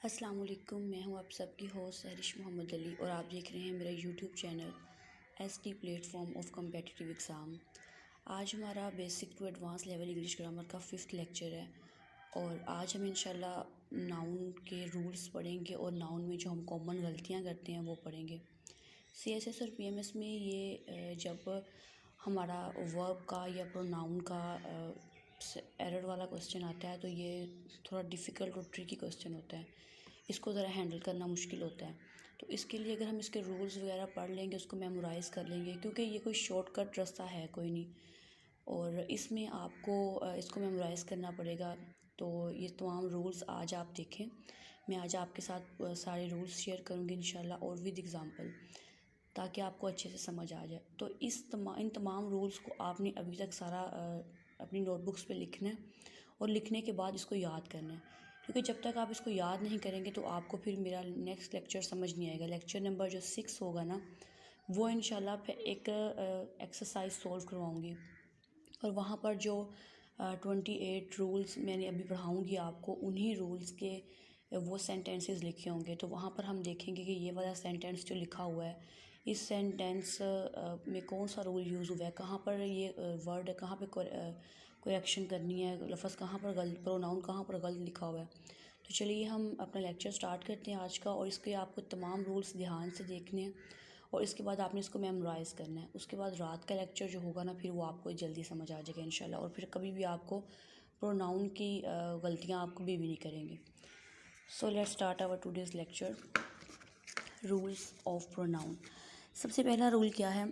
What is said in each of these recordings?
अस्सलाम वालेकुम। मैं हूं आप सबकी होस्ट हरीश मोहम्मद अली और आप देख रहे हैं मेरा YouTube channel ST platform of competitive exam. आज हमारा basic to advance level English grammar का 5th लेक्चर है और आज हम इंशाल्लाह नाउन के रूल्स पढ़ेंगे और नाउन में जो हम कॉमन गलतियां करते हैं वो पढ़ेंगे। सीएसएस और पीएमएस में ये जब हमारा वर्ब का या प्रोनाउन का एरर वाला क्वेश्चन आता है तो ये थोड़ा डिफ़िकल्ट और ट्रिकी क्वेश्चन होता है। इसको ज़रा हैंडल करना मुश्किल होता है। तो इसके लिए अगर हम इसके रूल्स वगैरह पढ़ लेंगे, उसको मेमोराइज़ कर लेंगे, क्योंकि ये कोई शॉर्टकट रास्ता है कोई नहीं और इसमें आपको इसको मेमोराइज़ करना पड़ेगा। तो ये तमाम रूल्स आज आप देखें। मैं आज आपके साथ सारे रूल्स शेयर करूँगी इंशाल्लाह और विद एग्ज़ाम्पल, ताकि आपको अच्छे से समझ आ जाए। तो इन तमाम रूल्स को आपने अभी तक सारा अपनी नोटबुक्स पे लिखना है और लिखने के बाद इसको याद करना है, क्योंकि जब तक आप इसको याद नहीं करेंगे तो आपको फिर मेरा नेक्स्ट लेक्चर समझ नहीं आएगा। लेक्चर नंबर जो 6 होगा ना, वो इंशाल्लाह फिर एक एक्सरसाइज सॉल्व करवाऊँगी और वहाँ पर जो 28 रूल्स मैंने अभी पढ़ाऊँगी आपको, उन्हीं रूल्स के वो सेंटेंसेस लिखे होंगे। तो वहाँ पर हम देखेंगे कि ये वाला सेंटेंस जो लिखा हुआ है, इस सेंटेंस में कौन सा रूल यूज़ हुआ है, कहाँ पर ये वर्ड है, कहाँ पे कोरेक्शन करनी है, लफ्ज़ कहाँ पर गलत, प्रोनाउन कहाँ पर गलत लिखा हुआ है। तो चलिए हम अपना लेक्चर स्टार्ट करते हैं आज का। और इसके आपको तमाम रूल्स ध्यान से देखने हैं और इसके बाद आपने इसको मेमोराइज़ करना है। उसके बाद रात का लेक्चर जो होगा ना, फिर वो आपको जल्दी समझ आ जाएगा इंशाल्लाह, और फिर कभी भी आपको प्रोनाउन की गलतियाँ आप कभी भी नहीं करेंगे। So let's start our today's lecture. Rules of pronoun. सबसे पहला रूल क्या है?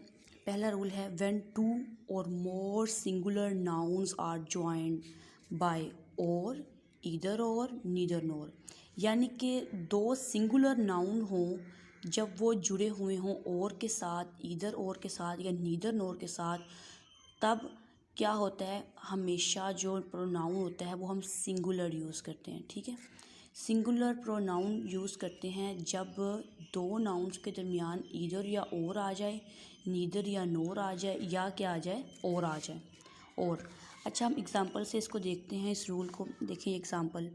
पहला रूल है when two or more singular nouns are joined by or, either or, neither nor. यानी कि दो सिंगुलर नाउन हों जब वो जुड़े हुए हों और के साथ, ईदर और के साथ या नीदर नोर के साथ, तब क्या होता है, हमेशा जो प्रोनाउन होता है वो हम सिंगुलर यूज़ करते हैं। ठीक है, सिंगुलर प्रोनाउन यूज़ करते हैं जब दो नाउन्स के दरमियान ईदर या और आ जाए, नीदर या नोर आ जाए, या क्या आ जाए, और आ जाए। और अच्छा, हम एग्ज़ाम्पल से इसको देखते हैं, इस रूल को। देखिए example,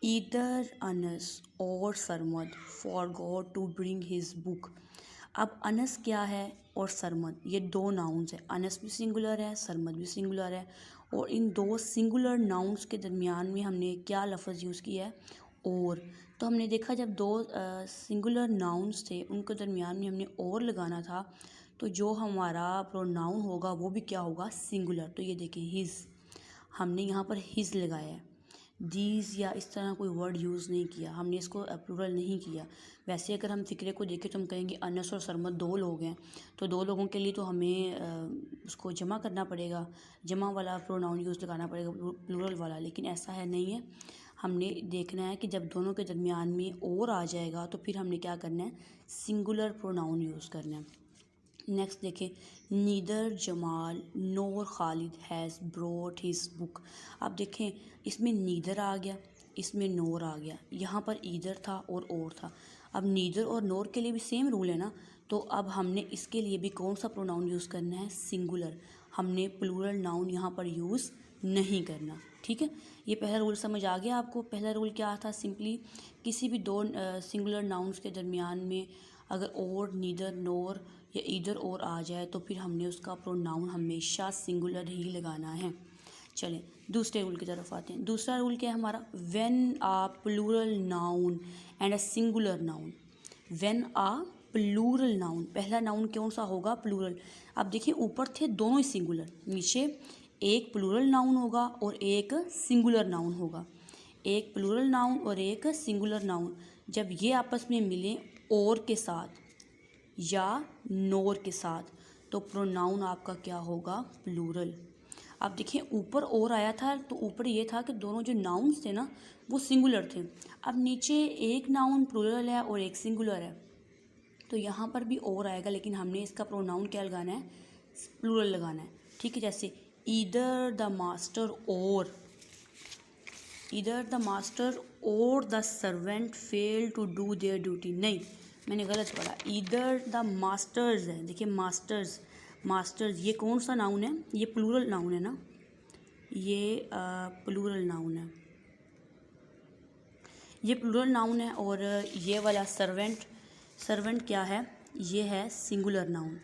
either Anas or Sarmad forgot to bring his book. अब अनस क्या है और सरमद, ये दो नाउन्स हैं। अनस भी सिंगुलर है, सरमद भी सिंगुलर है, और इन दो सिंगुलर नाउन्स के दरमियान में हमने क्या लफ्ज़ यूज़ किया है, और। तो हमने देखा जब दो सिंगुलर नाउन्स थे, उनके दरमियान में हमने और लगाना था, तो जो हमारा प्रोनाउन होगा वो भी क्या होगा, सिंगुलर। तो ये देखिए हिज, हमने यहाँ पर हिज लगाया है। दीज या इस तरह कोई वर्ड यूज़ नहीं किया, हमने इसको प्लूरल नहीं किया। वैसे अगर हम फ़िक्रे को देखें तो हम कहेंगे अनस और सरमद दो लोग हैं, तो दो लोगों के लिए तो हमें उसको जमा करना पड़ेगा, जमा वाला प्रोनाउन यूज़ लगाना पड़ेगा, प्लूरल वाला। लेकिन ऐसा है नहीं है, हमने देखना है कि जब दोनों के दरमियान में और आ जाएगा तो फिर हमने क्या करना है, सिंगुलर प्रोनाउन यूज़ करना है। नेक्स्ट देखें, neither Jamal NOR Khalid has brought his book. अब देखें, इसमें नीदर आ गया, इसमें नोर आ गया, यहाँ पर ईदर था और था। अब नीदर और नोर के लिए भी सेम रूल है ना, तो अब हमने इसके लिए भी कौन सा प्रोनाउन यूज़ करना है, सिंगुलर। हमने प्लूरल नाउन यहाँ पर यूज़ नहीं करना। ठीक है, ये पहला रूल समझ आ गया आपको। पहला रूल क्या था, सिंपली किसी भी दो सिंगुलर नाउन्स के दरमियान में अगर और, नीदर, नोर या ईदर और आ जाए तो फिर हमने उसका प्रोनाउन हमेशा सिंगुलर ही लगाना है। चलें दूसरे रूल की तरफ आते हैं। दूसरा रूल क्या है हमारा, when a plural noun and a singular noun. When a plural noun, पहला नाउन कौन सा होगा, प्लूरल। अब देखिए ऊपर थे दोनों ही सिंगुलर, नीचे एक प्लूरल नाउन होगा और एक सिंगुलर नाउन होगा। एक प्लूरल नाउन और एक सिंगुलर नाउन जब ये आपस में मिलें और के साथ या नोर के साथ, तो प्रोनाउन आपका क्या होगा, प्लूरल। अब देखिए ऊपर और आया था, तो ऊपर ये था कि दोनों जो नाउन्स थे ना वो सिंगुलर थे। अब नीचे एक नाउन प्लूरल है और एक सिंगुलर है, तो यहाँ पर भी और आएगा, लेकिन हमने इसका प्रोनाउन क्या लगाना है, प्लूरल लगाना है। ठीक है, जैसे either the master or, either the master or the servant fail to do their duty. नहीं, मैंने गलत पढ़ा, ईदर द मास्टर्स है। देखिए मास्टर्स, मास्टर्स ये कौन सा नाउन है, ये प्लूरल नाउन है ना, ये प्लूरल नाउन है। ये प्लूरल नाउन है और ये वाला सर्वेंट क्या है, ये है सिंगुलर नाउन।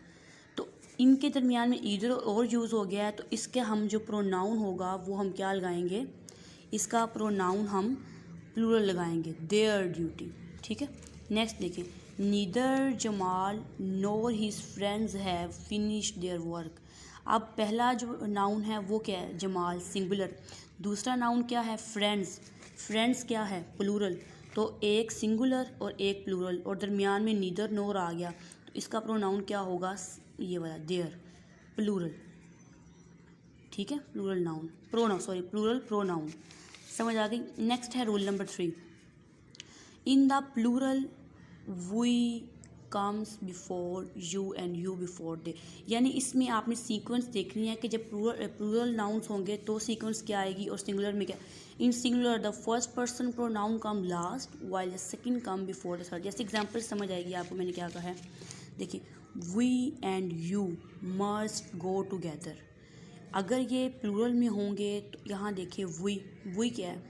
तो इनके दरमियान में ईदर और यूज़ हो गया है, तो इसके हम जो प्रोनाउन होगा वो हम क्या लगाएंगे, इसका प्रोनाउन हम प्लूरल लगाएंगे, देयर ड्यूटी। ठीक है, नेक्स्ट देखिए, neither Jamal NOR his friends have finished their work. अब पहला जो नाउन है वो क्या है, जमाल सिंगुलर। दूसरा नाउन क्या है, फ्रेंड्स क्या है, प्लूरल। तो एक सिंगुलर और एक प्लूरल और दरमियान में नीदर नोर आ गया, तो इसका प्रोनाउन क्या होगा, ये वाला देयर, प्लूरल। ठीक है, प्लूरल प्रोनाउन। समझ आ गई। नेक्स्ट है rule number 3, in the plural we comes before you and you before they. यानी इसमें आपने सीक्वेंस देखनी है कि जब प्लूरल नाउन्स होंगे तो सीक्वेंस क्या आएगी और सिंगुलर में क्या। In singular the first person pronoun come last while the second come before the third. जैसे एग्जांपल समझ आएगी आपको मैंने क्या कहा है। देखिए, we and you must go together. अगर ये प्लूरल में होंगे तो यहाँ देखिए, वी क्या है,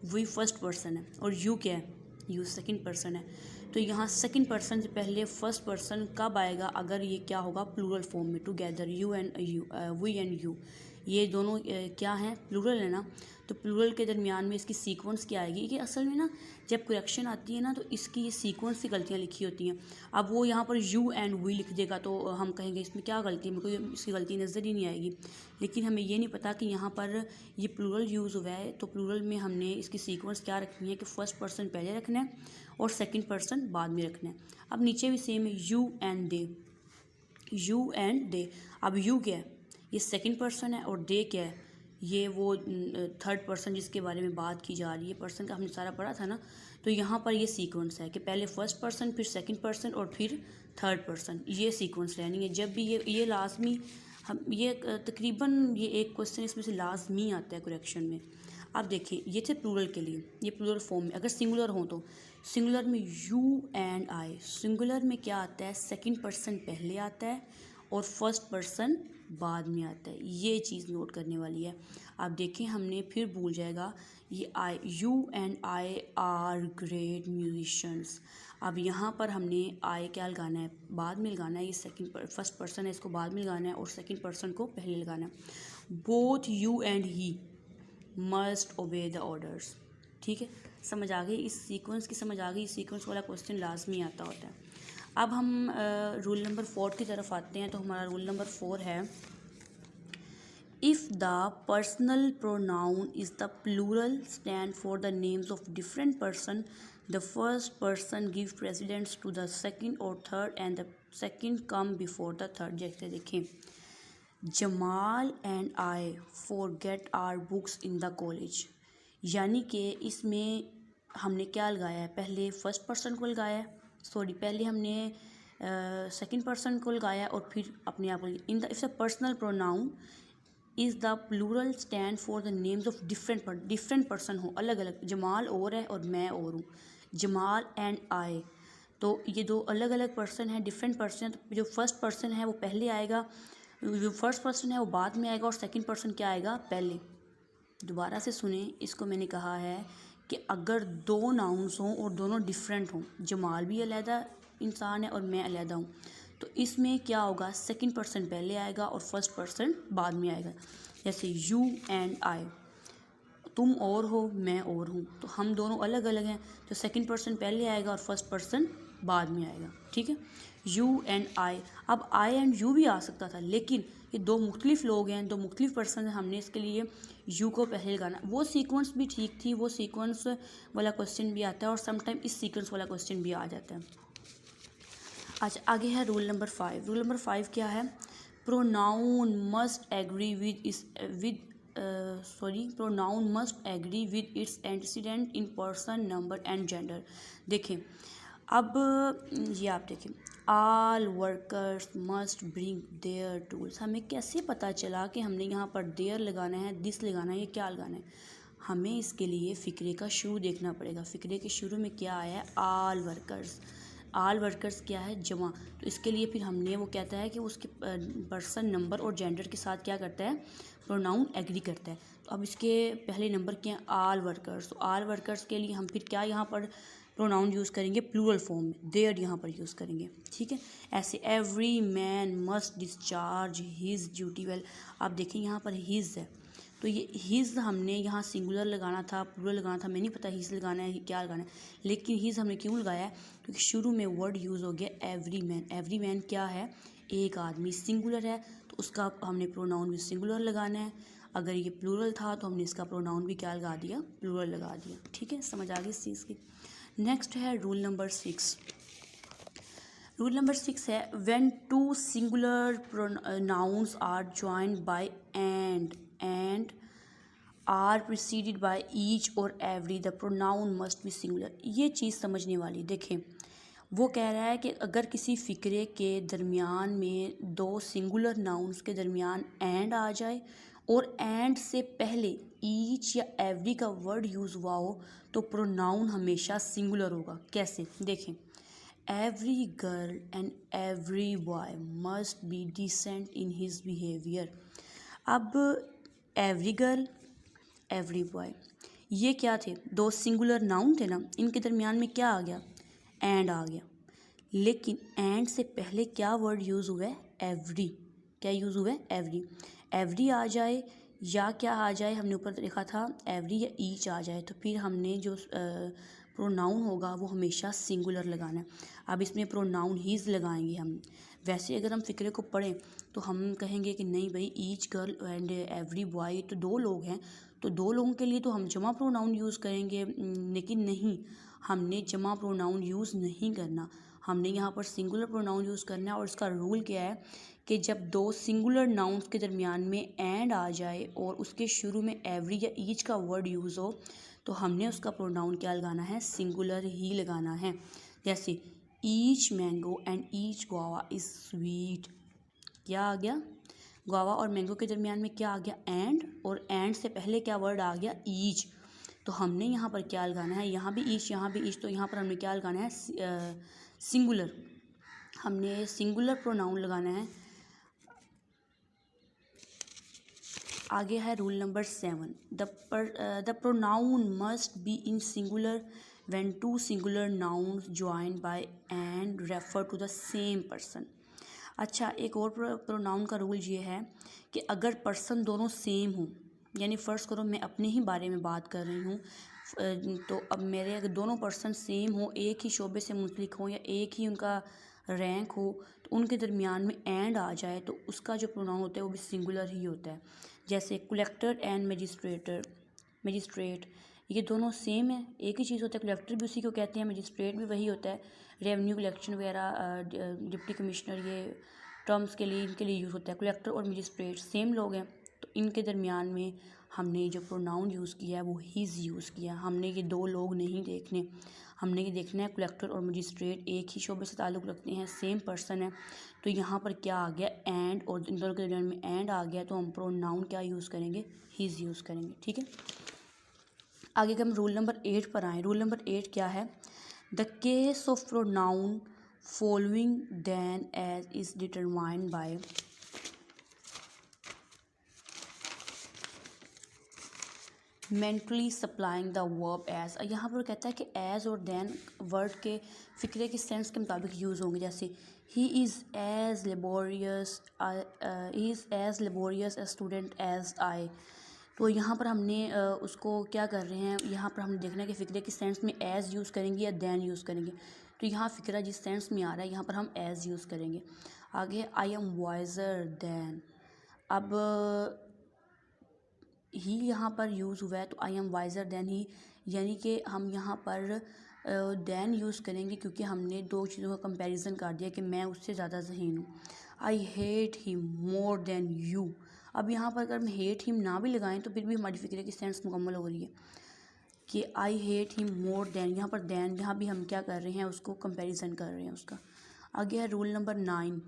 वी फर्स्ट पर्सन है और यू क्या है, यू सेकंड पर्सन है। तो यहाँ सेकंड पर्सन से पहले फर्स्ट पर्सन कब आएगा, अगर ये क्या होगा, प्लूरल फॉर्म में, together, you and you, we and you, ये दोनों क्या है, प्लूरल है ना। तो प्लूरल के दरमियान में इसकी सीक्वेंस क्या आएगी, कि असल में ना जब करेक्शन आती है ना तो इसकी ये सीक्वेंस से गलतियाँ लिखी होती हैं। अब वो यहाँ पर यू एंड वी लिख देगा तो हम कहेंगे इसमें क्या गलती है, मेरे को इसकी गलती नज़र ही नहीं आएगी। लेकिन हमें ये नहीं पता कि यहाँ पर ये प्लूरल यूज़ हुआ है, तो प्लूरल में हमने इसकी सीक्वेंस क्या रखनी है कि फर्स्ट पर्सन पहले रखना है और सेकंड पर्सन बाद में रखना है। अब नीचे भी सेम है, यू एंड दे। अब यू क्या है, ये सेकंड पर्सन है और दे क्या है, ये वो थर्ड पर्सन जिसके बारे में बात की जा रही है, पर्सन का हमने सारा पढ़ा था ना। तो यहाँ पर ये सीक्वेंस है कि पहले फर्स्ट पर्सन, फिर सेकंड पर्सन और फिर थर्ड पर्सन, ये सीक्वेंस रहनी है। जब भी ये लाजमी, हम ये तकरीबन ये एक क्वेश्चन इसमें से लाजमी आता है करेक्शन में। अब देखिए, ये थे प्लूरल के लिए, ये प्लूरल फॉर्म में। अगर सिंगुलर हो तो सिंगुलर में यू एंड आई, सिंगुलर में क्या आता है, सेकंड पर्सन पहले आता है और फर्स्ट पर्सन बाद में आता है। ये चीज़ नोट करने वाली है। आप देखें, हमने फिर भूल जाएगा, ये I, you and I are great musicians. अब यहाँ पर हमने आई क्या लगाना है, बाद में लगाना है। ये फर्स्ट पर्सन है, इसको बाद में लगाना है और सेकंड पर्सन को पहले लगाना है। Both you and he must obey the orders. ठीक है, समझ आ गई, इस सीक्वेंस की समझ आ गई। सीक्वेंस वाला क्वेश्चन लाजमी आता होता है। अब हम रूल नंबर 4 की तरफ आते हैं। तो हमारा रूल नंबर 4 है, if the personal pronoun is the plural stand for the names of different person, the first person give precedence to the second और third and the second come before the third. जैसे देखें, Jamal and I forget our books in the college. यानी कि इसमें हमने क्या लगाया है, पहले फर्स्ट पर्सन को लगाया है, पहले हमने सेकंड पर्सन को लगाया और फिर अपने आप को। In the if the personal pronoun is the plural stand for the names of different person हो, अलग अलग, जमाल और है और मैं और हूँ, जमाल एंड आई। तो ये दो अलग अलग पर्सन हैं, डिफरेंट पर्सन। तो जो फर्स्ट पर्सन है वो पहले आएगा, जो फर्स्ट पर्सन है वो बाद में आएगा और सेकंड पर्सन क्या आएगा, पहले। दोबारा से सुने, इसको मैंने कहा है कि अगर दो नाउन्स हों और दोनों डिफरेंट हों, जमाल भी अलहदा इंसान है और मैं अलहदा हूँ, तो इसमें क्या होगा, सेकंड पर्सन पहले आएगा और फर्स्ट पर्सन बाद में आएगा। जैसे यू एंड आई, तुम और हो, मैं और हूँ, तो हम दोनों अलग अलग हैं, तो सेकंड पर्सन पहले आएगा और फर्स्ट पर्सन बाद में आएगा। ठीक है, यू एंड आई। अब आई एंड यू भी आ सकता था, लेकिन ये दो मुख्तलिफ लोग हैं, दो मुख्तलिफ पर्सन हैं, हमने इसके लिए यू को पहले लगाना। वो सीक्वेंस भी ठीक थी, वो सीक्वेंस वाला क्वेश्चन भी आता है और समटाइम इस सीक्वेंस वाला क्वेश्चन भी आ जाता है। अच्छा, आगे है रूल नंबर 5। रूल नंबर 5 क्या है, pronoun must agree with its antecedent in person, number and gender. देखें, अब ये आप देखें, all workers must bring their tools. हमें कैसे पता चला कि हमने यहाँ पर देयर लगाना है, दिस लगाना है, ये क्या लगाना है। हमें इसके लिए फ़िक्रे का शुरू देखना पड़ेगा। फ़िक्रे के शुरू में क्या आया है, ऑल वर्कर्स। ऑल वर्कर्स क्या है, जमा, तो इसके लिए फिर हमने वो कहता है कि उसके पर्सन नंबर और जेंडर के साथ क्या करता है, प्रोनाउन एग्री करता है। तो अब इसके पहले नंबर के हैं ऑल वर्कर्स, तो ऑल वर्कर्स के लिए हम फिर क्या यहाँ पर प्रोनाउन यूज़ करेंगे, प्लूरल फॉर्म में देयर यहाँ पर यूज़ करेंगे, ठीक है। ऐसे every man must discharge his duty well. आप देखें यहाँ पर हिज है, तो ये हिज हमने यहाँ सिंगुलर लगाना था, प्लूरल लगाना था, मैं नहीं पता हिज लगाना है क्या लगाना है, लेकिन हिज हमने क्यों लगाया है, क्योंकि शुरू में वर्ड यूज़ हो गया एवरी मैन। एवरी मैन क्या है, एक आदमी, सिंगुलर है तो उसका हमने प्रोनाउन भी सिंगुलर लगाना है। अगर ये प्लूरल था तो हमने इसका प्रोनाउन भी क्या लगा दिया, प्लूरल लगा दिया, ठीक है। समझ आ गई इस चीज़ की। नेक्स्ट है रूल नंबर 6। रूल नंबर 6 है when two singular nouns are joined by and are preceded by each or every the pronoun must be singular. ये चीज़ समझने वाली, देखें वो कह रहा है कि अगर किसी फ़िक्रे के दरमियान में दो सिंगुलर नाउन्स के दरमियान एंड आ जाए और एंड से पहले ईच या एवरी का वर्ड यूज़ हुआ हो तो प्रोनाउन हमेशा सिंगुलर होगा। कैसे, देखें, every girl and every boy must be decent in his behaviour. अब एवरी गर्ल, एवरी बॉय, ये क्या थे, दो सिंगुलर नाउन थे ना, इनके दरमियान में क्या आ गया, एंड आ गया, लेकिन एंड से पहले क्या वर्ड यूज़ हुआ है, एवरी। क्या यूज़ हुआ है, एवरी। एवरी आ जाए या क्या आ जाए, हमने ऊपर लिखा था एवरी या ईच आ जाए, तो फिर हमने जो प्रोनाउन होगा वो हमेशा सिंगुलर लगाना है। अब इसमें प्रोनाउन हीज़ लगाएंगे हम। वैसे अगर हम फ़िक्रे को पढ़ें तो हम कहेंगे कि नहीं भाई, each girl and every boy तो दो लोग हैं, तो दो लोगों के लिए तो हम जमा प्रोनाउन यूज़ करेंगे, लेकिन नहीं, हमने जमा प्रोनाउन यूज़ नहीं करना, हमने यहाँ पर सिंगुलर प्रोनाउन यूज़ करना है। और इसका रूल क्या है कि जब दो सिंगुलर नाउन्स के दरमियान में एंड आ जाए और उसके शुरू में एवरी या ईच का वर्ड यूज़ हो तो हमने उसका प्रोनाउन क्या लगाना है, सिंगुलर ही लगाना है। जैसे each mango and each guava is sweet, क्या आ गया, गुआवा और मैंगो के दरमियान में क्या आ गया, एंड, और एंड से पहले क्या वर्ड आ गया, ईच, तो हमने यहाँ पर क्या लगाना है, यहाँ भी ईच, यहाँ भी ईच, तो यहाँ पर हमने क्या लगाना है, सिंगुलर, हमने सिंगुलर प्रोनाउन लगाना है। आगे है rule number 7, the pronoun must be in singular when two singular nouns join by and refer to the same person. अच्छा, एक और प्रोनाउन का रूल ये है कि अगर पर्सन दोनों सेम हों, यानी फ़र्ज़ करो मैं अपने ही बारे में बात कर रही हूँ, तो अब मेरे अगर दोनों पर्सन सेम हो, एक ही शोबे से मुंसलिक हो या एक ही उनका रैंक हो, तो उनके दरमियान में एंड आ जाए तो उसका जो प्रोनाउन होता है वो भी सिंगुलर ही होता है। जैसे कलेक्टर एंड मजिस्ट्रेट, ये दोनों सेम है, एक ही चीज़ होता है, कलेक्टर भी उसी को कहते हैं, मजिस्ट्रेट भी वही होता है, रेवेन्यू कलेक्शन वगैरह, डिप्टी कमिश्नर, ये टर्म्स के लिए इनके लिए यूज़ होता है। कलेक्टर और मजिस्ट्रेट सेम लोग हैं, तो इनके दरमियान में हमने जो प्रोनाउन यूज़ किया है वो हीज़ यूज़ किया। हमने ये दो लोग नहीं देखने, हमने ये देखना है कलेक्टर और मजिस्ट्रेट एक ही शोबे से ताल्लुक़ रखते हैं, सेम पर्सन है, तो यहाँ पर क्या आ गया, एंड, और इन दोनों के दरमियान में एंड आ गया तो हम प्रोनाउन क्या यूज़ करेंगे, हीज़ यूज़ करेंगे, ठीक है। आगे हम रूल नंबर 8 पर आएँ। रूल नंबर 8 क्या है, the case of pronoun following than as is determined by mentally supplying the verb as. यहाँ पर कहता है कि एज और देन वर्ड के फ़िक्रे के सेंस के मुताबिक यूज़ होंगे। जैसे he is as laborious a student as I, तो यहाँ पर हमने उसको क्या कर रहे हैं, यहाँ पर हमने देखना है कि फ़िक्रे के सेंस में एज यूज़ करेंगे या देन यूज़ करेंगे। तो यहाँ फ़िक्रा जिस सेंस में आ रहा है यहाँ पर हम एज यूज़ करेंगे। आगे आई एम वाइज़र देन, अब ही यहाँ पर यूज़ हुआ है तो I am wiser than he, यानी कि हम यहाँ पर देन यूज़ करेंगे क्योंकि हमने दो चीज़ों का कंपैरिजन कर दिया कि मैं उससे ज़्यादा ज़हीन हूँ। I hate him more than you, अब यहाँ पर अगर हम हेट हिम ना भी लगाएं तो फिर भी हमारी फ़िक्रे की सेंस मुकम्मल हो रही है कि I hate him more than, यहाँ पर देन, यहाँ भी हम क्या कर रहे हैं, उसको कंपैरिजन कर रहे हैं उसका। आगे है rule number 9,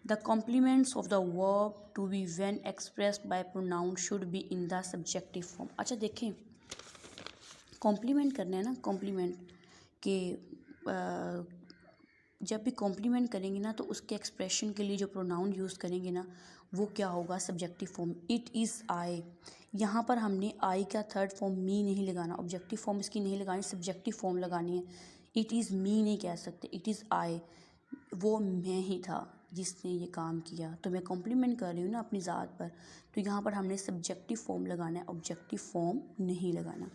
the complements of the verb to be when expressed by pronoun should be in the subjective form. अच्छा देखें, कॉम्प्लीमेंट करना है ना, कॉम्प्लीमेंट के जब भी कॉम्प्लीमेंट करेंगे ना तो उसके एक्सप्रेशन के लिए जो प्रोनाउन यूज़ करेंगे ना वो क्या होगा, subjective form. It is I, यहाँ पर हमने आई का थर्ड फॉर्म मी नहीं लगाना, ऑब्जेक्टिव फॉर्म इसकी नहीं लगानी, सब्जेक्टिव फॉर्म लगानी है। इट इज़ मी नहीं कह सकते, इट इज़ आई, वो मैं ही था जिसने ये काम किया। तो मैं कॉम्प्लीमेंट कर रही हूँ ना अपनी ज़ात पर, तो यहाँ पर हमने सब्जेक्टिव फॉर्म लगाना है, ऑब्जेक्टिव फॉर्म नहीं लगाना।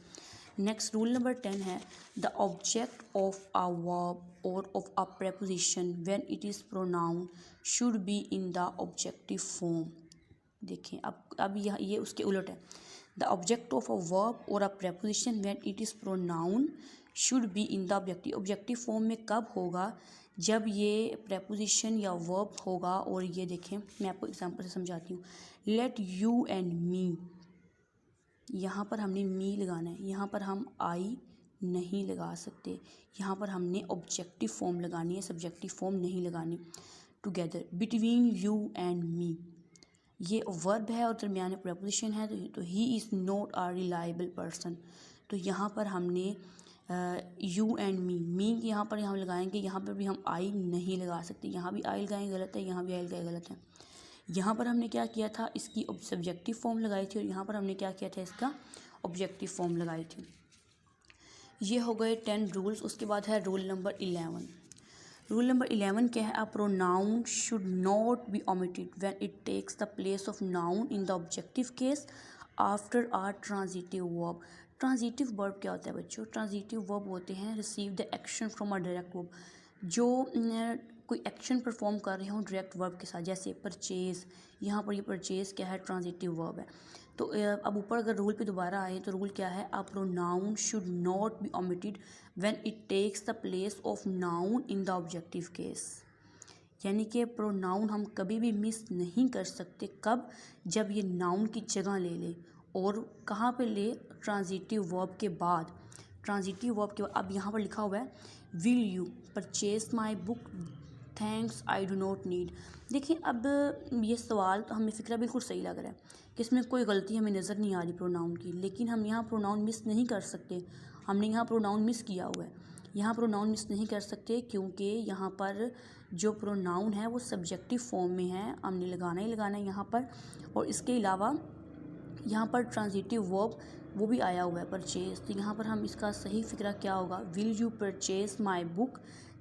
नेक्स्ट रूल नंबर 10 है the object of a verb or of a preposition when it is pronoun should be in the objective form. देखें अब ये उसके उलट है। The object of a verb or a preposition when it is pronoun should be in the objective. Objective form में कब होगा, जब ये प्रेपोजिशन या वर्ब होगा। और ये देखें मैं आपको एग्जांपल से समझाती हूँ। लेट यू एंड मी, यहाँ पर हमने मी लगाना है, यहाँ पर हम आई नहीं लगा सकते, यहाँ पर हमने ऑब्जेक्टिव फॉर्म लगानी है, सब्जेक्टिव फॉर्म नहीं लगानी। Together, between you and me, ये वर्ब है और दरमियान में प्रेपोजिशन है, तो he is not a reliable person. तो यहाँ पर हमने यू एंड मी यहाँ पर हम लगाएंगे, यहाँ पर भी हम आई नहीं लगा सकते, यहाँ भी आई लगाएंगे गलत है, यहाँ भी आई लगाएंगे गलत है। यहाँ पर हमने क्या किया था, इसकी सब्जेक्टिव फॉर्म लगाई थी और यहाँ पर हमने क्या किया था, इसका ऑब्जेक्टिव फॉर्म लगाई थी। ये हो गए 10 रूल्स। उसके बाद है रूल नंबर 11। रूल नंबर 11 क्या है, a pronoun should not be omitted when it takes the place of noun in the objective case after a transitive verb. Transitive verb क्या होता है बच्चों, ट्रांजिटिव वर्ब होते हैं receive the action from a direct verb, जो कोई action perform कर रहे हों डायरेक्ट वर्ब के साथ, जैसे परचेज़, यहाँ पर ये परचेज़ क्या है, ट्रांजिटिव वर्ब है। तो अब ऊपर अगर रूल पे दोबारा आए तो रूल क्या है, a pronoun should not be omitted when it takes the place of noun in the objective case. यानी कि प्रोनाउन हम कभी भी मिस नहीं कर सकते, कब, जब ये नाउन की जगह ले ले। और कहाँ पे ले, ट्रांजिटिव वर्ब के बाद। ट्रांजिटिव वर्ब के बाद अब यहाँ पर लिखा हुआ है will you purchase my book thanks I do not need. देखिए अब ये सवाल तो हमें फ़िक्रा बिल्कुल सही लग रहा है कि इसमें कोई गलती हमें नज़र नहीं आ रही प्रोनाउन की, लेकिन हम यहाँ प्रोनाउन मिस नहीं कर सकते। हमने यहाँ प्रोनाउन मिस किया हुआ है, यहाँ प्रोनाउन मिस नहीं कर सकते क्योंकि यहाँ पर जो प्रोनाउन है वो सब्जेक्टिव फॉर्म में है, हमने लगाना ही लगाना है यहाँ पर। और इसके अलावा यहाँ पर ट्रांजिटिव वर्ब वो भी आया हुआ है परचेज, तो यहाँ पर हम इसका सही फ़िक्रा क्या होगा, will you purchase my book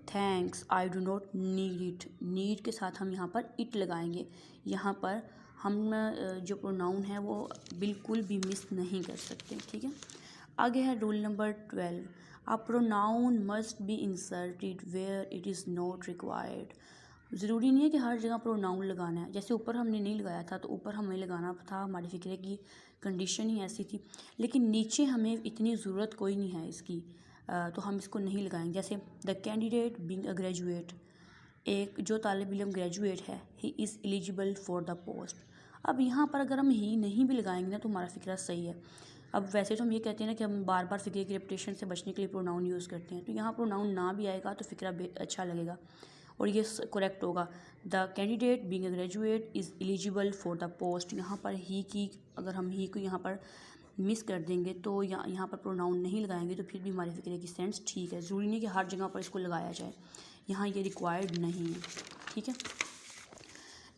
thanks I do not need it. Need के साथ हम यहाँ पर इट लगाएंगे। यहाँ पर हम जो प्रोनाउन है वो बिल्कुल भी मिस नहीं कर सकते, ठीक है। आगे है rule number 12, a pronoun must be inserted where it is not required. ज़रूरी नहीं है कि हर जगह प्रोनाउन लगाना है, जैसे ऊपर हमने नहीं लगाया था तो ऊपर हमें लगाना था, हमारे फ़िक्रे की कंडीशन ही ऐसी थी। लेकिन नीचे हमें इतनी ज़रूरत कोई नहीं है इसकी, तो हम इसको नहीं लगाएंगे। जैसे the candidate being a graduate, एक जो तालिब इल्म ग्रेजुएट है, he is eligible for the post. अब यहाँ पर अगर हम ही नहीं भी लगाएंगे ना तो हमारा फ़िक्रा सही है। अब वैसे तो हम ये कहते हैं ना कि हम बार बार फ़िक्रे की रेपिटेशन से बचने के लिए प्रोनाउन यूज़ करते हैं, तो यहाँ प्रोनाउन ना भी आएगा तो फ़िक्रा अच्छा लगेगा और ये करेक्ट होगा। The candidate being a graduate is eligible for the post. यहाँ पर ही की, अगर हम ही को यहाँ पर मिस कर देंगे तो यहाँ पर प्रोनाउन नहीं लगाएंगे तो फिर भी हमारे फ़िक्रे की सेंस ठीक है। ज़रूरी नहीं कि हर जगह पर इसको लगाया जाए, यहाँ ये रिक्वायर्ड नहीं है, ठीक है।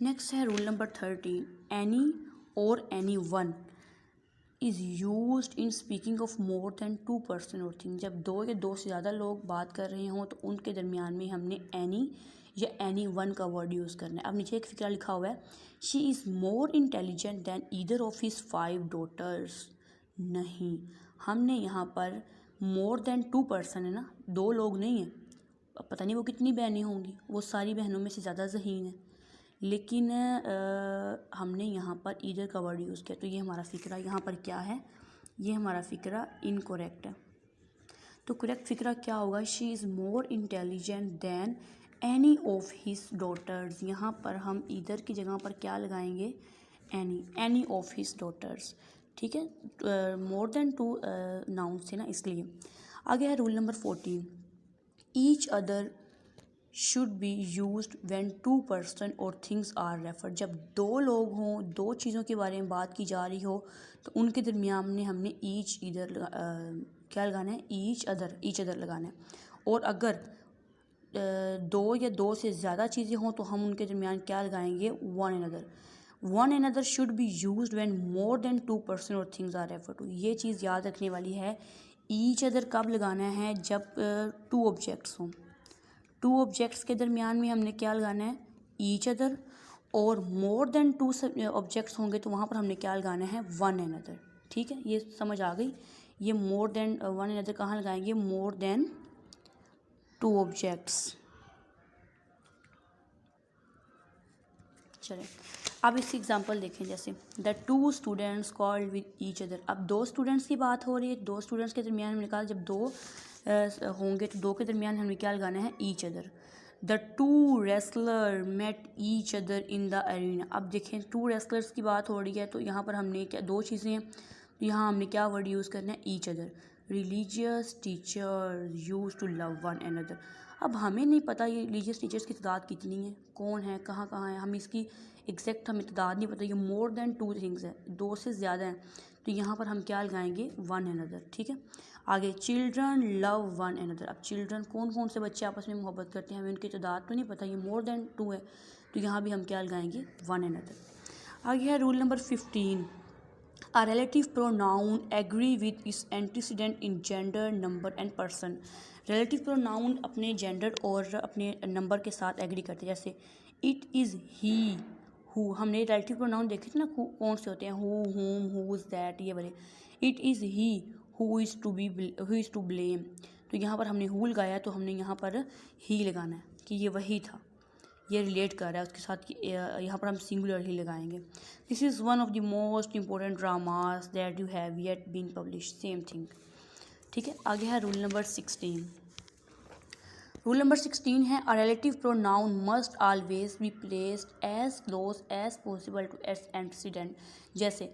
नेक्स्ट है रूल नंबर 13, एनी और any one is used in speaking of more than 2 person और थिंग। जब दो या दो से ज़्यादा लोग बात कर रहे हों तो उनके दरमियान में हमने एनी या एनी वन का वर्ड यूज़ करना है। अब नीचे एक फ़िक्रा लिखा हुआ है, she is more intelligent than either of his 5 daughters. नहीं, हमने यहाँ पर मोर दैन 2 पर्सन है ना, 2 लोग नहीं हैं। अब पता नहीं वो कितनी बहनें होंगी, वो सारी बहनों में से ज़्यादा ज़हीन है, लेकिन हमने यहाँ पर ईदर का वर्ड यूज़ किया, तो ये हमारा फ़िक्रा यहाँ पर क्या है, ये हमारा फ़िक्रा इनकरेक्ट है। तो करेक्ट फ़िक्रा क्या होगा, she is more intelligent than any of his daughters. यहाँ पर हम ईदर की जगह पर क्या लगाएंगे, एनी ऑफ हिज डॉटर्स, ठीक है। मोर देन 2 नाउन से ना, इसलिए। आगे है rule number 14, each other should be used when 2 person और थिंग्स आर रेफर्ड। जब 2 लोग हों, 2 चीज़ों के बारे में बात की जा रही हो तो उनके दरमियान में हमने ईच इधर क्या लगाना है, ईच अदर लगाना है। और अगर दो या दो से ज़्यादा चीज़ें हों तो हम उनके दरमियान क्या लगाएंगे, one another. One another should be used when more than 2 person और थिंग्स आर रेफर टू। ये चीज़ याद रखने वाली है। ईच अदर कब लगाना है, जब टू ऑब्जेक्ट्स हों। टू ऑब्जेक्ट्स के दरमियान में हमने क्या लगाना है, ईच अदर। और मोर देन 2 ऑब्जेक्ट्स होंगे तो वहाँ पर हमने क्या लगाना है, वन एनदर। ठीक है, ये समझ आ गई। ये मोर देन वन एनदर कहाँ लगाएंगे, मोर देन 2 ऑब्जेक्ट्स। चलें अब इसकी एग्जांपल देखें, जैसे the two students called with each other. अब दो स्टूडेंट्स की बात हो रही है, दो स्टूडेंट्स के दरमियान हमने कहा जब दो होंगे तो दो के दरमियान हमें क्या लगाना है, each other. The two wrestler met each other in the arena. अब देखें टू रेसलर्स की बात हो रही है तो यहाँ पर हमने क्या, दो चीज़ें हैं तो यहाँ हमने क्या वर्ड यूज़ करना है, each other. Religious teacher use to love one another. अब हमें नहीं पता ये रिलीजियस टीचर्स की तादाद कितनी है, कौन है, कहाँ कहाँ है, हम इसकी एग्जैक्ट हमें तादाद नहीं पता। ये मोर देन 2 थिंग्स है, दो से ज़्यादा हैं तो यहाँ पर हम क्या लगाएंगे, वन अनदर। ठीक है, आगे चिल्ड्रन लव वन अनदर। अब चिल्ड्रन कौन कौन से बच्चे आपस में मोहब्बत करते हैं, हमें उनकी तादाद तो नहीं पता, ये मोर देन 2 है तो यहाँ भी हम क्या लगाएंगे, वन अनदर। आगे है rule number 15। A relative pronoun agree with its antecedent in gender, number and person। relative pronoun अपने gender और अपने number के साथ agree करते हैं। जैसे it is he who, हमने relative pronoun देखे थे ना कौन से होते हैं, who, whom, whose, that, ये वाले। it is he who is to blame, तो यहाँ पर हमने who लगाया तो हमने यहाँ पर he लगाना है कि ये वही था, ये रिलेट कर रहा है उसके साथ कि यहाँ पर हम सिंगुलर ही लगाएंगे। This is one of the most important dramas that you have yet been publish, same thing. ठीक है, आगे है रूल नंबर 16। रूल नंबर 16 है a relative pronoun must always be placed as close as possible to its antecedent. जैसे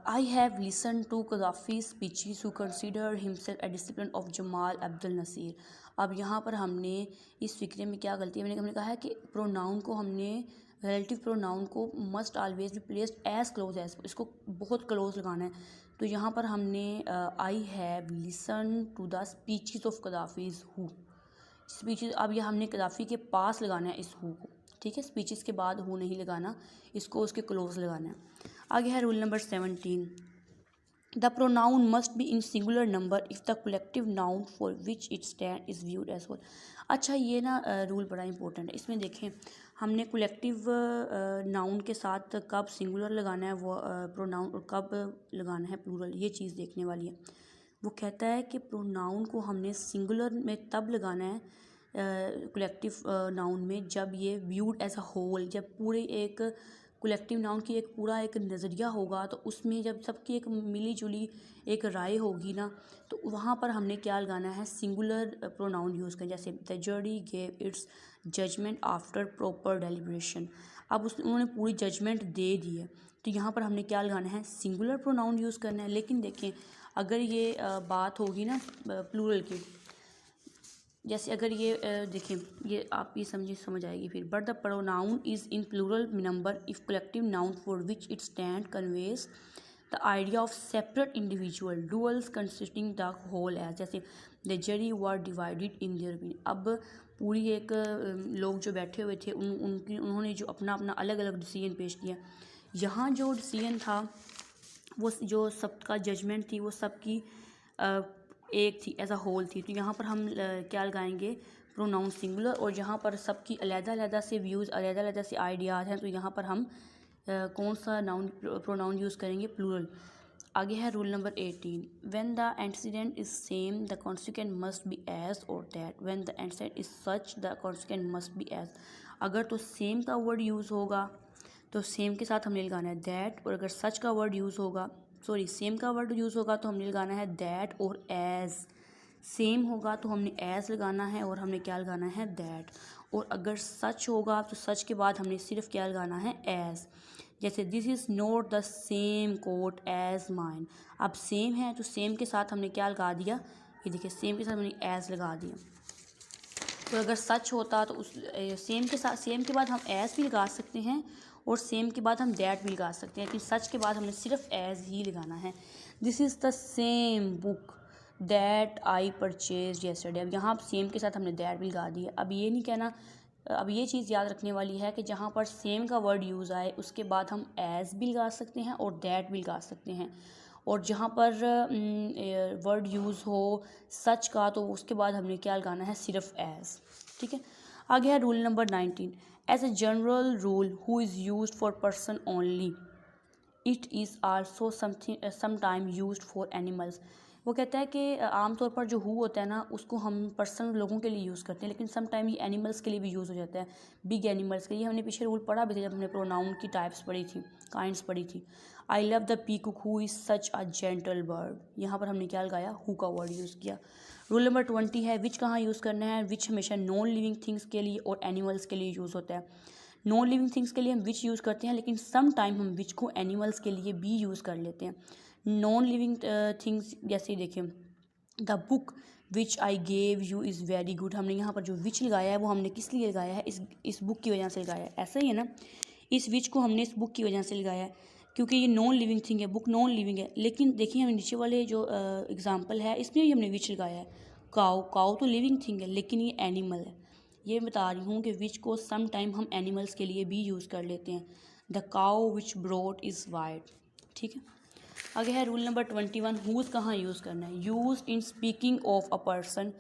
I have listened to Gaddafi's speeches who consider himself a disciple of Jamal Abdel Nasir। अब यहाँ पर हमने इस फिक्रे में क्या गलती है, हमने कहा है कि प्रोनाउन को हमने रिलेटिव प्रोनाउन को must always be placed as close as, इसको बहुत क्लोज लगाना है तो यहाँ पर हमने I have listen to the speeches of Gaddafi's who, speeches. अब यह हमने कदाफ़ी के पास लगाना है इस हु को। ठीक है, स्पीचेस के बाद हु नहीं लगाना, इसको उसके क्लोज लगाना है। आगे है rule number 17। The pronoun must be in singular number if the collective noun for which it stand is viewed as whole. अच्छा, ये ना रूल बड़ा इंपॉर्टेंट है। इसमें देखें हमने कलेक्टिव नाउन के साथ कब सिंगुलर लगाना है वो प्रोनाउन और कब लगाना है प्लूरल, ये चीज़ देखने वाली है। वो कहता है कि प्रोनाउन को हमने सिंगुलर में तब लगाना है कलेक्टिव नाउन में जब ये व्यूड एज अ होल, जब पूरे एक कलेक्टिव नाउन की एक पूरा एक नज़रिया होगा तो उसमें जब सबकी एक मिली जुली एक राय होगी ना तो वहाँ पर हमने क्या लगाना है, सिंगुलर प्रोनाउन यूज़ करें। जैसे the jury gave its judgement after proper deliberation. अब उन्होंने पूरी जजमेंट दे दी है तो यहाँ पर हमने क्या लगाना है, सिंगुलर प्रोनाउन यूज़ करना है। लेकिन देखें अगर ये बात होगी ना प्लूरल की, जैसे अगर ये देखें ये आप ये समझ आएगी फिर। But the pronoun is in plural number if collective noun for which it stand conveys the idea of separate individual duals consisting the whole as. जैसे the jury were divided in their opinion. अब पूरी एक लोग जो बैठे हुए थे उन्होंने जो अपना अपना अलग अलग डिसीजन पेश किया। यहाँ जो डिसीजन था वो जो सबका जजमेंट थी वो सबकी एक थी, एज अ होल थी। तो यहाँ पर हम क्या लगाएंगे, प्रोनाउन सिंगुलर। और जहाँ पर सबकी अलग-अलग से व्यूज़, अलग-अलग से आइडियाज़ हैं तो यहाँ पर हम कौन सा प्रोनाउन यूज़ करेंगे, प्लूरल। आगे है rule number 18। When the antecedent is same the consequent must be as or that. When the antecedent is such the consequent must be as. अगर तो सेम का वर्ड यूज़ होगा तो सेम के साथ हमने लगाना है दैट, और अगर सच का वर्ड यूज़ होगा सेम का वर्ड यूज़ होगा तो हमने लगाना है दैट और एज। सेम होगा तो हमने एज लगाना है और हमने क्या लगाना है, दैट। और अगर सच होगा तो सच के बाद हमने सिर्फ क्या लगाना है, एज। जैसे this is not the same coat as mine. अब सेम है तो सेम के साथ हमने क्या लगा दिया, ये देखिए सेम के साथ हमने एज लगा दिया। तो अगर सच होता तो उस सेम के साथ, सेम के बाद हम एज भी लगा सकते हैं और सेम के बाद हम दैट भी लगा सकते हैं, लेकिन सच के बाद हमने सिर्फ एज ही लगाना है। This is the same book that I purchase yesterday. अब यहाँ सेम के साथ हमने दैट भी लगा दिया। अब ये नहीं कहना, अब ये चीज़ याद रखने वाली है कि जहाँ पर सेम का वर्ड यूज़ आए उसके बाद हम एज भी लगा सकते हैं और दैट भी लगा सकते हैं, और जहाँ पर वर्ड यूज़ हो सच का तो उसके बाद हमने क्या लगाना है, सिर्फ एज। ठीक है, आगे है rule number 19। As a general rule who is use for person only, it is also something sometime used for animals. वो कहता है कि आमतौर पर जो हु होता है ना उसको हम पर्सनल लोगों के लिए यूज़ करते हैं, लेकिन सम टाइम ये एनिमल्स के लिए भी यूज़ हो जाता है, बिग एनिमल्स के लिए। हमने पीछे रूल पढ़ा भी था जब हमने प्रोनाउन की टाइप्स पढ़ी थी, काइंड्स पढ़ी थी। I love the peacock who is such a gentle bird. यहाँ पर हमने क्या लगाया, हु का वर्ड यूज़ किया। रूल नंबर 20 है विच कहाँ यूज़ करना है। विच हमेशा नॉन लिविंग थिंग्स के लिए और एनिमल्स के लिए यूज़ होता है। नॉन लिविंग थिंग्स के लिए हम विच यूज़ करते हैं, लेकिन सम टाइम हम विच को एनिमल्स के लिए भी यूज़ कर लेते हैं। नॉन लिविंग थिंग्स जैसे देखिए, the book which I gave you is very good. हमने यहाँ पर जो विच लगाया है वो हमने किस लिए लगाया है, इस बुक की वजह से लगाया है। ऐसा ही है ना, इस विच को हमने इस बुक की वजह से लगाया है क्योंकि ये नॉन लिविंग थिंग है, बुक नॉन लिविंग है। लेकिन देखिए हम नीचे वाले जो एग्जाम्पल है इसमें भी हमने विच लगाया है। काऊ, काऊ तो लिविंग थिंग है लेकिन ये एनिमल है। ये बता रही हूँ कि विच को सम टाइम हम एनिमल्स के लिए भी यूज़ कर लेते हैं। The cow which brought is white. ठीक है, आगे है रूल नंबर 21। हुज़ कहाँ यूज़ करना है। Use in speaking of a person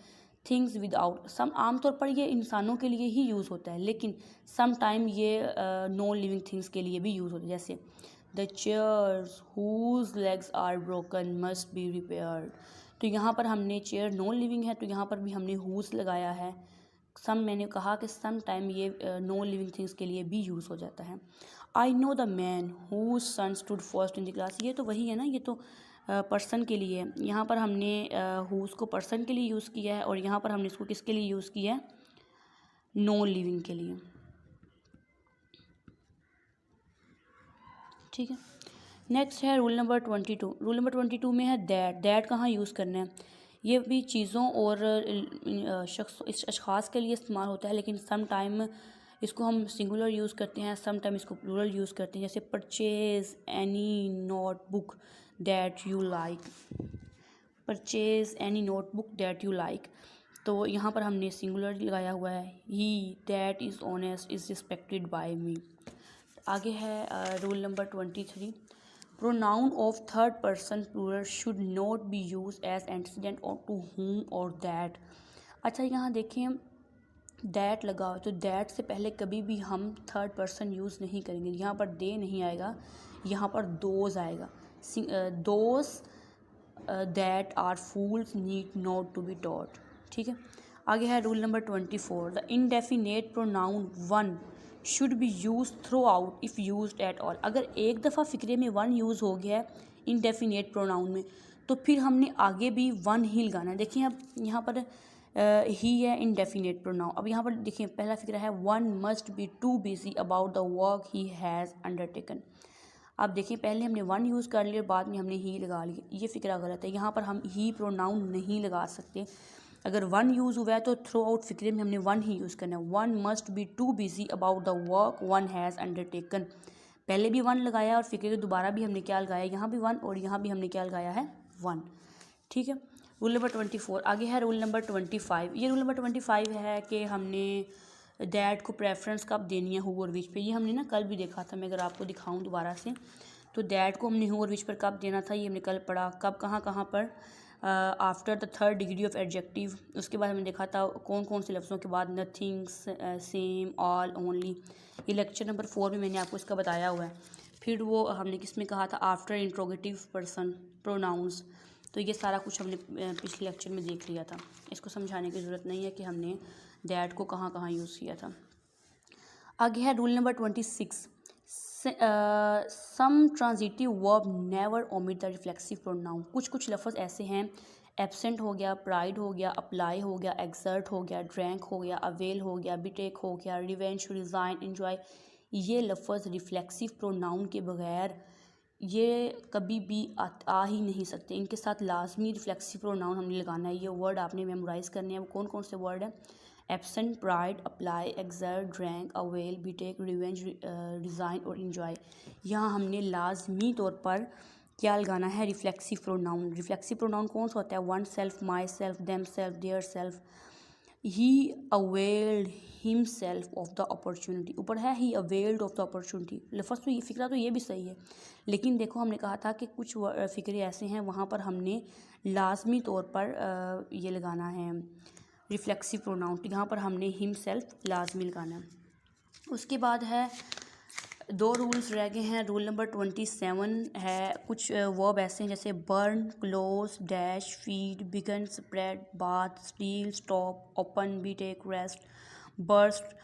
things without some. आमतौर पर ये इंसानों के लिए ही यूज़ होता है, लेकिन सम टाइम ये नॉन लिविंग थिंग्स के लिए भी यूज़ होता है। जैसे the chairs whose legs are broken must be repaired. तो यहाँ पर हमने चेयर नॉन लिविंग है तो यहाँ पर भी हमने हुज लगाया है। सम, मैंने कहा कि सम टाइम ये नॉन लिविंग थिंग्स के लिए भी यूज़ हो जाता है। I know the man who son stood first in the class. ये तो वही है ना, ये तो पर्सन के लिए है। यहाँ पर हमने हुज को पर्सन के लिए यूज़ किया है और यहाँ पर हमने इसको किसके लिए यूज़ किया है, नॉन लिविंग के लिए। ठीक है, नेक्स्ट है रूल नंबर 22। रूल नंबर 22 में है दैट। दैट कहाँ यूज़ करना है। ये भी चीज़ों और अशख़ास के लिए इस्तेमाल होता है, लेकिन सम टाइम इसको हम सिंगुलर यूज़ करते हैं, सम टाइम इसको प्लूरल यूज़ करते हैं। जैसे purchase any notebook that you like. Purchase any notebook that you like, तो यहाँ पर हमने सिंगुलर लगाया हुआ है। He that is honest is respected by me. आगे है rule number 23। Pronoun of third person plural should not be use as antecedent or to whom or that. अच्छा, यहाँ देखें दैट लगा हो तो दैट से पहले कभी भी हम थर्ड पर्सन यूज़ नहीं करेंगे। यहाँ पर दे नहीं आएगा, यहाँ पर दोज आएगा। Those that are fools need not to be taught. ठीक है, आगे है rule number 24। The indefinite pronoun one should be use throughout if use at all. अगर एक दफ़ा फ़िक्रे में वन यूज़ हो गया है इनडेफिनेट प्रोनाउन में, तो फिर हमने आगे भी वन ही लगाना है। देखिए अब यहाँ पर ही है इनडेफिनेट प्रोनाउन। अब यहाँ पर देखिए पहला फिक्रा है one must be too busy about the work he has undertaken. अब देखिए पहले हमने वन यूज़ कर लिया, बाद में हमने ही लगा लिया, ये फिक्रा गलत है। यहाँ पर हम ही प्रोनाउन नहीं लगा सकते। अगर वन यूज़ हुआ है तो थ्रू आउट फिक्रे में हमने वन ही यूज़ करना है। One must be too busy about the work one has undertaken. पहले भी वन लगाया और फिक्रे के दोबारा भी हमने क्या लगाया, यहाँ भी वन और यहाँ भी हमने क्या लगाया है, वन। ठीक है, रूल नंबर 24। आगे है रूल नंबर 25। ये रूल नंबर 25 है कि हमने दैट को प्रेफरेंस कब देनी है, हु और विच पे। ये हमने ना कल भी देखा था, मैं अगर आपको दिखाऊं दोबारा से, तो दैट को हमने हु और विच पर कब देना था ये हमने कल पढ़ा। कब, कहाँ पर, after the third degree of adjective. उसके बाद हमने देखा था कौन कौन से लफ्ज़ों के बाद, नथिंग, सेम, ऑल, ओनली। ये लेक्चर नंबर 4 में मैंने आपको इसका बताया हुआ है। फिर वो हमने किस में कहा था, आफ्टर इंट्रोगेटिव पर्सन प्रोनाउंस। तो ये सारा कुछ हमने पिछले लेक्चर में देख लिया था, इसको समझाने की ज़रूरत नहीं है कि हमने दैट को कहाँ कहाँ यूज़ किया था। आगे है rule number 26। Some transitive verb never omit the reflexive pronoun. कुछ लफ्ज़ ऐसे हैं, एब्सेंट हो गया, प्राइड हो गया, अप्लाई हो गया, एक्सर्ट हो गया, ड्रैंक हो गया, अवेल हो गया, बिटेक हो गया, रिवेंज, रिज़ाइन, इन्जॉय। ये लफ्ज़ रिफ्लेक्सिव प्रोनाउन के बगैर ये कभी भी आ ही नहीं सकते। इनके साथ लाजमी रिफ्लेक्सिव प्रोनाउन हमने लगाना है। ये वर्ड आपने मेमोराइज़ करने हैं। वो कौन कौन से वर्ड हैं, absent, pride, apply, exert, drank, avail, betake, revenge, resign और इन्जॉय। यहाँ हमने लाजमी तौर पर क्या लगाना है? Reflexive pronoun. रिफ्लेक्सिव प्रोनाउन कौन सा होता है? One self, my self, them self, their self. He availed himself of the opportunity, ऊपर है he availed of the opportunity. First तो ये फिक्रा तो ये भी सही है, लेकिन देखो हमने कहा था कि कुछ फिक्रे ऐसे हैं वहाँ पर हमने लाजमी तौर पर ये लगाना है रिफ्लेक्सिव प्रोनाउन, तो यहाँ पर हमने हिमसेल्फ लाजमी लगाना है। उसके बाद है 2 रूल्स रह गए हैं। रूल नंबर 27 है, कुछ वर्ब ऐसे हैं जैसे burn, close, dash, feed, begin, spread, bath, steal, stop, open, be, take, rest, burst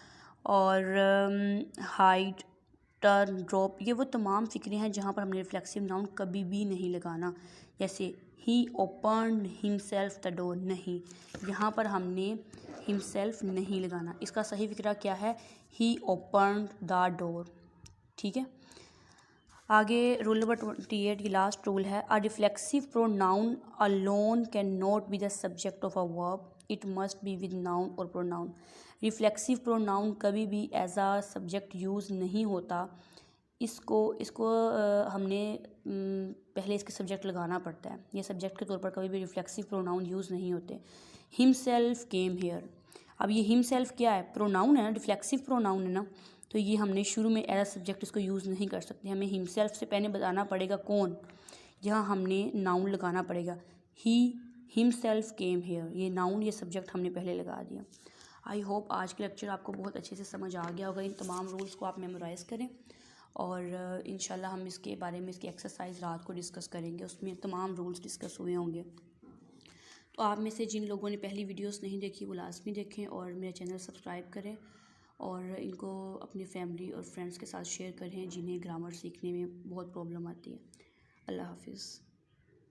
और हाइड, टर्न, ड्रॉप। ये वो तमाम फिक्रे हैं जहाँ पर हमने रिफ्लेक्सिव नाउन कभी भी नहीं लगाना। जैसे ही ओपन्ड हिमसेल्फ द डोर, नहीं, यहाँ पर हमने हिमसेल्फ नहीं लगाना। इसका सही फिक्रा क्या है? ही ओपन्ड द डोर। ठीक है। आगे रूल नंबर 28, ये लास्ट रूल है। A reflexive pronoun alone can not be the subject of a verb, it must be with noun और प्रोनाउन। रिफ्लेक्सिव प्रोनाउन कभी भी एज आ सब्जेक्ट यूज़ नहीं होता। इसको हमने पहले इसके सब्जेक्ट लगाना पड़ता है। ये सब्जेक्ट के तौर पर कभी भी रिफ्लेक्सिव प्रोनाउन यूज़ नहीं होते। हिमसेल्फ केम हेयर, अब ये हिमसेल्फ क्या है? प्रोनाउन है ना, रिफ्लेक्सिव प्रोनाउन है ना, तो ये हमने शुरू में एज अ सब्जेक्ट इसको यूज़ नहीं कर सकते। हमें हिमसेल्फ से पहले बताना पड़ेगा कौन, यहाँ हमने नाउन लगाना पड़ेगा। ही हिमसेल्फ केम हेयर, ये नाउन, ये सब्जेक्ट हमने पहले लगा दिया। आई होप आज के लेक्चर आपको बहुत अच्छे से समझ आ गया होगा। इन तमाम रूल्स को आप मेमोराइज़ करें और इंशाल्लाह हम इसके बारे में, इसकी एक्सरसाइज रात को डिस्कस करेंगे, उसमें तमाम रूल्स डिस्कस हुए होंगे। तो आप में से जिन लोगों ने पहली वीडियोस नहीं देखी वो लाजमी देखें और मेरा चैनल सब्सक्राइब करें और इनको अपनी फैमिली और फ्रेंड्स के साथ शेयर करें जिन्हें ग्रामर सीखने में बहुत प्रॉब्लम आती है। अल्लाह हाफिज़।